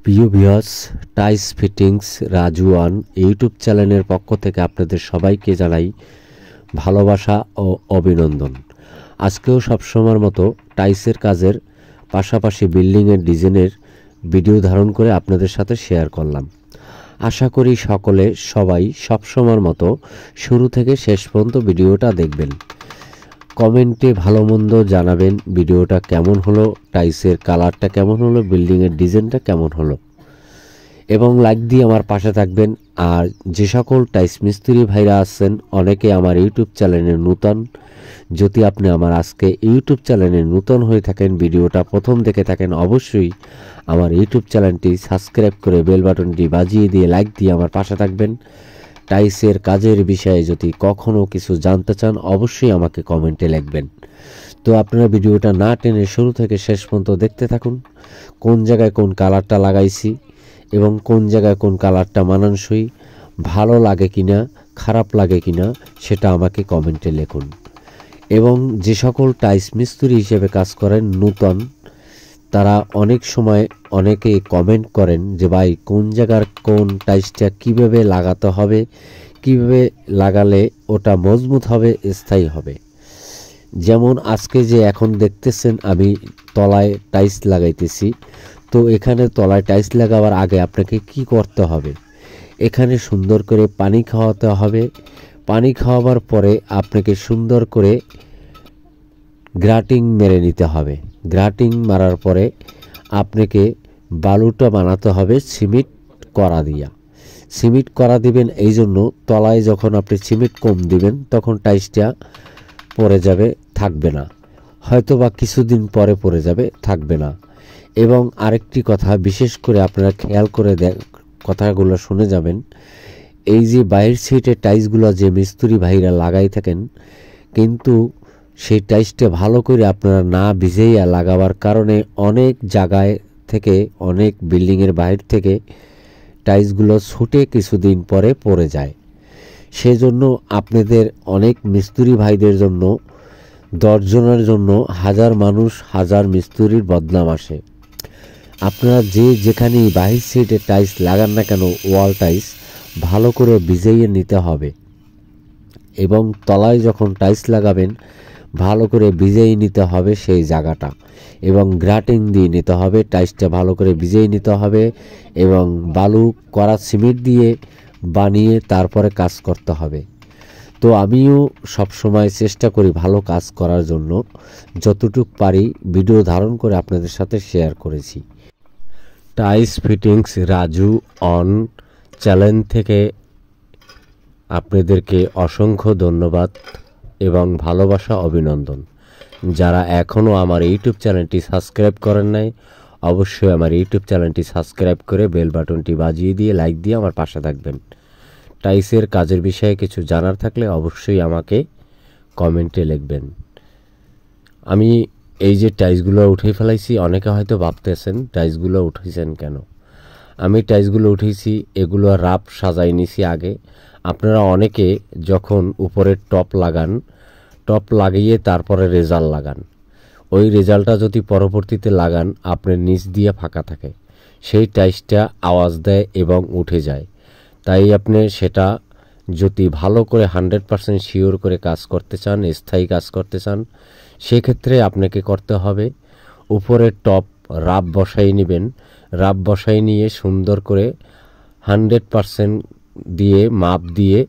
প্রিয় ভিউয়ার্স, টাইস fittings Raju one YouTube চ্যানেলের পক্ষ থেকে আপনাদের সবাইকে জানাই ভালোবাসা ও অভিনন্দন। আজকেও সবসময়ের মতো টাইসের কাজের পাশাপাশি বিল্ডিংয়ের ডিজাইনের ভিডিও ধারণ করে আপনাদের সাথে শেয়ার করলাম। আশা করি সবাই সবসময়ের মতো শুরু থেকে শেষ পর্যন্ত ভিডিওটা দেখবেন। কমেন্টে ভালো মন্দ জানাবেন ভিডিওটা কেমন হলো, টাইসের কালারটা কেমন হলো, বিল্ডিংয়ের ডিজাইনটা কেমন হলো, এবং লাইক দিয়ে আমার পাশে থাকবেন। আর যে সকল টাইস মিস্ত্রি ভাইরা আছেন, অনেকে আমার ইউটিউব চ্যানেলে নূতন, যদি আপনি আমার আজকে ইউটিউব চ্যানেলে নূতন হয়ে থাকেন, ভিডিওটা প্রথম দেখে থাকেন, অবশ্যই আমার ইউটিউব চ্যানেলটি সাবস্ক্রাইব করে বেল বাটনটি বাজিয়ে দিয়ে লাইক দিয়ে আমার পাশে থাকবেন। টাইসের কাজের বিষয়ে যদি কখনও কিছু জানতে চান, অবশ্যই আমাকে কমেন্টে লিখবেন। তো আপনারা ভিডিওটা না টেনে শুরু থেকে শেষ পর্যন্ত দেখতে থাকুন। কোন জায়গায় কোন কালারটা লাগাইছি এবং কোন জায়গায় কোন কালারটা মানানসই, ভালো লাগে কিনা খারাপ লাগে কিনা সেটা আমাকে কমেন্টে লিখুন। এবং যে সকল টাইস মিস্ত্রি হিসেবে কাজ করেন নূতন, তারা অনেক সময় অনেকে কমেন্ট করেন যে ভাই কোন জায়গার কোন টাইসটা কিভাবে লাগাতে হবে, কিভাবে লাগালে ওটা মজবুত হবে, স্থায়ী হবে। যেমন আজকে যে এখন দেখতেছেন আমি তলায় টাইস লাগাইতেছি, তো এখানে তলায় টাইস লাগাবার আগে আপনাকে কি করতে হবে, এখানে সুন্দর করে পানি খাওয়াতে হবে। পানি খাওয়াবার পরে আপনাকে সুন্দর করে গ্রাটিং মেরে নিতে হবে। গ্রাটিং মারার পরে আপনাকে বালুটা বানাতে হবে সিমেন্ট করা দিয়া। সিমেন্ট করা দিবেন এই জন্য, তলায় যখন আপনি সিমেন্ট কম দিবেন তখন টাইসটা পড়ে যাবে, থাকবে না, হয়তো বা কিছুদিন পরে পড়ে যাবে, থাকবে না। এবং আরেকটি কথা বিশেষ করে আপনারা খেয়াল করে কথাগুলো শুনে যাবেন। এই যে বাইরের সাইডে টাইসগুলো যে মিস্ত্রি ভাইরা লাগাই থাকেন, কিন্তু সেই টাইসটা ভালো করে আপনারা না ভিজাইয়া লাগাবার কারণে অনেক জায়গায় থেকে, অনেক বিল্ডিংয়ের বাইরে থেকে টাইসগুলো ছুটে কিছুদিন পরে পড়ে যায়। সেজন্য আপনাদের অনেক মিস্ত্রি ভাইদের জন্য, 10 জনের জন্য হাজার মানুষ হাজার মিস্ত্রির বদনাম আসে। আপনারা যে যেখানেই বাহির সাইডে টাইস লাগান না কেন, ওয়াল টাইস ভালো করে ভিজাইয়ে নিতে হবে। এবং তলায় যখন টাইস লাগাবেন ভালো করে ভিজিয়ে নিতে হবে সেই জায়গাটা, এবং গ্রাটিং দিয়ে নিতে হবে। টাইসটা ভালো করে ভিজিয়ে নিতে হবে এবং বালু করা সিমেন্ট দিয়ে বানিয়ে তারপরে কাজ করতে হবে। তো আমিও সবসময় চেষ্টা করি ভালো কাজ করার জন্য, যতটুকু পারি ভিডিও ধারণ করে আপনাদের সাথে শেয়ার করেছি। টাইস ফিটিংস রাজু অন চ্যানেল থেকে আপনাদেরকে অসংখ্য ধন্যবাদ এবং ভালোবাসা অভিনন্দন। যারা এখনও আমার ইউটিউব চ্যানেলটি সাবস্ক্রাইব করেন নাই, অবশ্যই আমার ইউটিউব চ্যানেলটি সাবস্ক্রাইব করে বেল বাটনটি বাজিয়ে দিয়ে লাইক দিয়ে আমার পাশে থাকবেন। টাইসের কাজের বিষয়ে কিছু জানার থাকলে অবশ্যই আমাকে কমেন্টে লিখবেন। আমি এই যে টাইসগুলো উঠে ফেলাইছি, অনেকে হয়তো ভাবতেছেন টাইসগুলো উঠেছেন কেন। আমি টাইসগুলো উঠেছি, এগুলো রাপ সাজাই নিছি আগে। আপনারা অনেকে যখন উপরে টপ লাগান, টপ লাগিয়ে তারপরে রেজাল্ট লাগান, ওই রেজাল্টটা যদি পরবর্তীতে লাগান আপনার নিচ দিয়ে ফাঁকা থাকে, সেই টাইসটা আওয়াজ দেয় এবং উঠে যায়। তাই আপনি সেটা যদি ভালো করে 100% শিওর করে কাজ করতে চান, স্থায়ী কাজ করতে চান, সেক্ষেত্রে আপনাকে করতে হবে উপরের টপ রাব বসাই নেবেন। রাব বসাই নিয়ে সুন্দর করে 100% দিয়ে মাপ দিয়ে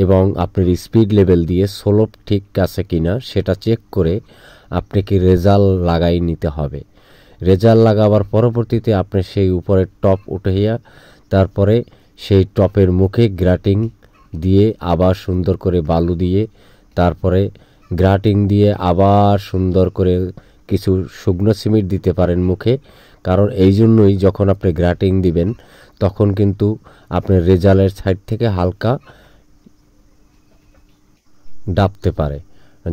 এবং আপনার স্পিড লেভেল দিয়ে স্লোপ ঠিক আছে কিনা সেটা চেক করে আপনাকে রেজাল্ট লাগাই নিতে হবে। রেজাল্ট লাগাবার পরবর্তীতে আপনি সেই উপরের টপ উঠাইয়া তারপরে সেই টপের মুখে গ্রাটিং দিয়ে আবার সুন্দর করে বালু দিয়ে, তারপরে গ্রাটিং দিয়ে আবার সুন্দর করে কিছু শুকনো সিমেন্ট দিতে পারেন মুখে। কারণ এই জন্যই যখন আপনি গ্রাটিং দিবেন তখন কিন্তু আপনার রেজাল্টের সাইড থেকে হালকা ডাবতে পারে,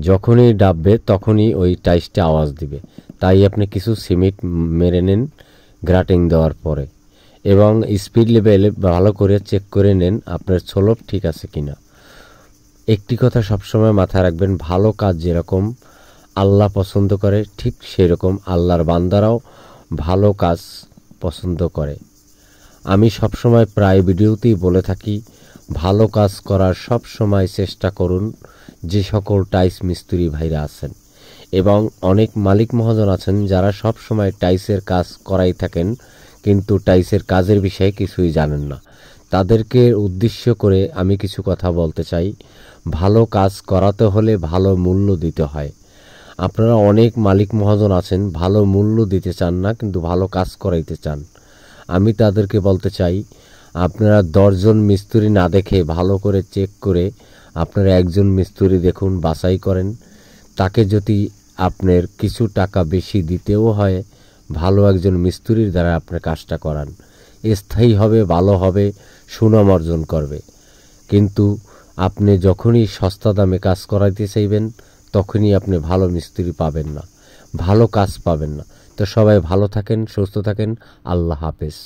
যখনই ডাববে তখনই ওই টাইসটা আওয়াজ দিবে। তাই আপনি কিছু সিমেন্ট মেরে নেন গ্রাটিং দেওয়ার পরে, এবং স্পিড লেভেল ভালো করে চেক করে নেন আপনার স্লোপ ঠিক আছে কিনা। একটি কথা সবসময় মাথায় রাখবেন, ভালো কাজ যেরকম আল্লাহ পছন্দ করে, ঠিক সেরকম আল্লাহর বান্দারাও ভালো কাজ পছন্দ করে। আমি সবসময় প্রায় ভিডিওতেই বলে থাকি, ভালো কাজ করার সব সময় চেষ্টা করুন যে সকল টাইলস মিস্ত্রি ভাইরা আছেন, এবং অনেক মালিক মহাজন আছেন যারা সব সময় টাইলসের কাজ করাই থাকেন, কিন্তু টাইলসের কাজের বিষয়ে কিছুই জানেন না। তাদেরকে উদ্দেশ্য করে আমি কিছু কথা বলতে চাই। ভালো কাজ করাতে হলে ভালো মূল্য দিতে হয়। আপনারা অনেক মালিক মহাজন আছেন, ভালো মূল্য দিতে চান না, কিন্তু ভালো কাজ করাইতে চান। আমি তাদেরকে বলতে চাই, আপনারা 10 জন মিস্ত্রি না দেখে ভালো করে চেক করে আপনারা একজন মিস্ত্রি দেখুন, বাছাই করেন। তাকে যদি আপনার কিছু টাকা বেশি দিতেও হয়, ভালো একজন মিস্ত্রির দ্বারা আপনার কাজটা করান। স্থায়ী হবে, ভালো হবে, সুনাম অর্জন করবে। কিন্তু আপনি যখনই সস্তা দামে কাজ করাইতে চাইবেন, তখনই আপনি ভালো মিস্ত্রি পাবেন না, ভালো কাজ পাবেন না। তো সবাই ভালো থাকেন, সুস্থ থাকেন। আল্লাহ হাফেজ।